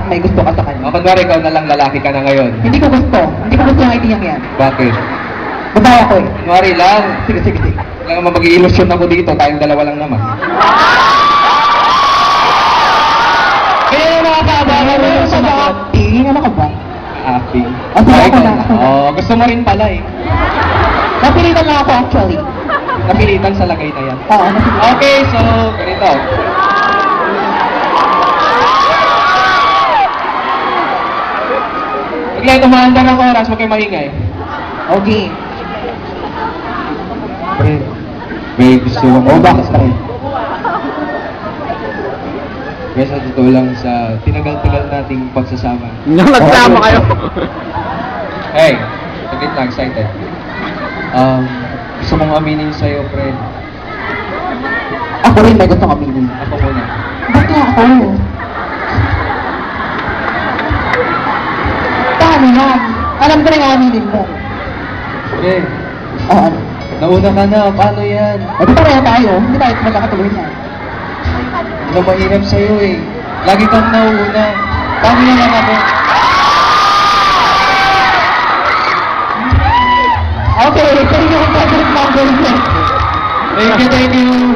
may gusto ka sa kanya. O, kunwari, ikaw na lang lalaki ka na ngayon. Hindi ko gusto. Hindi ko gusto yung idea yan. Bakit? Babae ako eh. Kunwari lang. Sige, sige, sige. Kaya naman mag-i-illusion ako dito, tayong dalawa lang naman. Kaya mga kaabangan mo yung sumagot. Ano ka ba? Acting. Ah, sige, ako na, ako na. Oo, gusto mo rin pala eh. Napilitan lang ako actually. Napilitan sa lagay na yan. Oo, napilitan. Okay, so, ganito. Bigla tumaanda ng oras, huwag kayo maingay. Okay. Pre, may gusto ko. Oh, bakit pa rin? Kaya sa totoo lang sa tinagal-tagal nating pagsasama. Nagsama kayo. Hey, saglit lang, excited. Gusto mong aminin sa'yo, pre. Ako rin may gustong aminin. Ako muna. Ba't nga ako? Paano yan? Alam ko na yung aminin mo. Pre, Oo, ano? nauna ka na. Paano yan? O, di pareha tayo. Hindi tayo magkakatuloy na. Ano mahirap sa'yo eh. Lagi kang nauuna. Paano na lang ako? Okay, thank you for the number. Thank you, thank you.